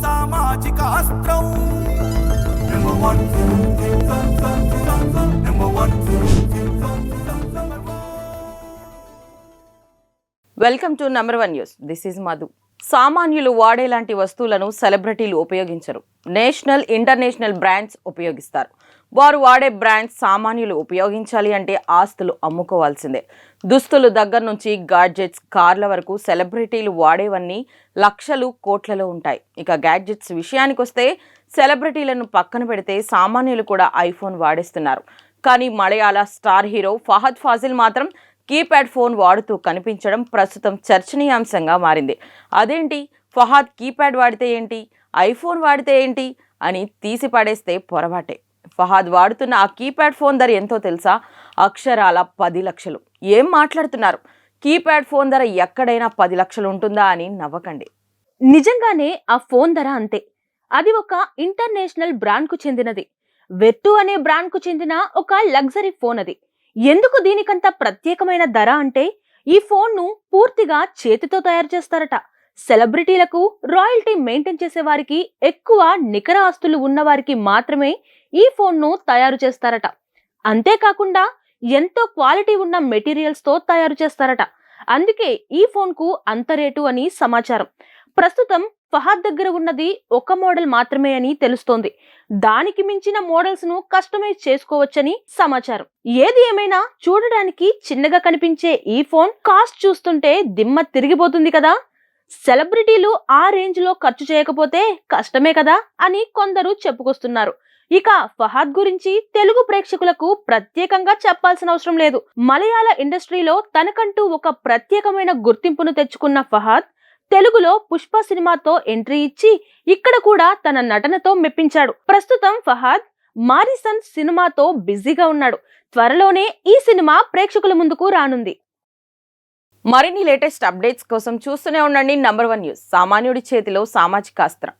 సామాజిక అస్త్రం welcome to number 1 news. This is Madhu. సామాన్యులు వాడేలాంటి వస్తువులను సెలబ్రిటీలు ఉపయోగించరు. నేషనల్, ఇంటర్నేషనల్ బ్రాండ్స్ ఉపయోగిస్తారు. వారు వాడే బ్రాండ్స్ సామాన్యులు ఉపయోగించాలి అంటే ఆస్తులు అమ్ముకోవాల్సిందే. దుస్తులు దగ్గర నుంచి గాడ్జెట్స్, కార్ల వరకు సెలబ్రిటీలు వాడేవన్నీ లక్షలు, కోట్లలో ఉంటాయి. ఇక గాడ్జెట్స్ విషయానికి వస్తే సెలబ్రిటీలను పక్కన పెడితే సామాన్యులు కూడా ఐఫోన్ వాడేస్తున్నారు. కానీ మలయాళ స్టార్ హీరో ఫహద్ ఫాజిల్ మాత్రం కీప్యాడ్ ఫోన్ వాడుతూ కనిపించడం ప్రస్తుతం చర్చనీయాంశంగా మారింది. అదేంటి, ఫహద్ కీప్యాడ్ వాడితే ఏంటి, ఐఫోన్ వాడితే ఏంటి అని తీసి పడేస్తే పొరపాటే. ఫహద్ వాడుతున్న ఆ కీప్యాడ్ ఫోన్ ధర ఎంతో తెలుసా? అక్షరాల 10 లక్షలు. ఏం మాట్లాడుతున్నారు? కీప్యాడ్ ఫోన్ ధర ఎక్కడైనా 10 లక్షలు ఉంటుందా అని నవ్వకండి. నిజంగానే ఆ ఫోన్ ధర అంతే. అది ఒక ఇంటర్నేషనల్ బ్రాండ్ కు చెందినది. వెట్టు అనే బ్రాండ్ కు చెందిన ఒక లగ్జరీ ఫోన్ అది. ఎందుకు దీనికంత ప్రత్యేకమైన ధర అంటే, ఈ ఫోన్ ను పూర్తిగా చేతితో తయారు చేస్తారట. సెలబ్రిటీలకు, రాయల్టీ మెయింటైన్ చేసే వారికి, ఎక్కువ నికర ఆస్తులు ఉన్న వారికి మాత్రమే ఈ ఫోన్ ను తయారు చేస్తారట. అంతేకాకుండా ఎంతో క్వాలిటీ ఉన్న మెటీరియల్స్ తో తయారు చేస్తారట. అందుకే ఈ ఫోన్ కు అంత రేటు అని సమాచారం. ప్రస్తుతం ఫహద్ దగ్గర ఉన్నది ఒక మోడల్ మాత్రమే అని తెలుస్తోంది. దానికి మించిన మోడల్స్ ను కస్టమైజ్ చేసుకోవచ్చని సమాచారం. ఏది ఏమైనా చూడడానికి చిన్నగా కనిపించే ఈ ఫోన్ కాస్ట్ చూస్తుంటే దిమ్మ తిరిగిపోతుంది కదా. సెలబ్రిటీలు ఆ రేంజ్ లో ఖర్చు చేయకపోతే కష్టమే కదా అని కొందరు చెప్పుకొస్తున్నారు. ఇక ఫహద్ గురించి తెలుగు ప్రేక్షకులకు ప్రత్యేకంగా చెప్పాల్సిన అవసరం లేదు. మలయాళ ఇండస్ట్రీలో తనకంటూ ఒక ప్రత్యేకమైన గుర్తింపును తెచ్చుకున్న ఫహద్ తెలుగులో పుష్ప సినిమాతో ఎంట్రీ ఇచ్చి ఇక్కడ కూడా తన నటనతో మెప్పించాడు. ప్రస్తుతం ఫహద్ మారిసన్ సినిమాతో బిజీగా ఉన్నాడు. త్వరలోనే ఈ సినిమా ప్రేక్షకుల ముందుకు రానుంది. మరిన్ని లేటెస్ట్ అప్డేట్స్ కోసం చూస్తూనే ఉండండి నంబర్ 1 న్యూస్. సామాన్యుడి చేతిలో సామాజిక అస్త్రం.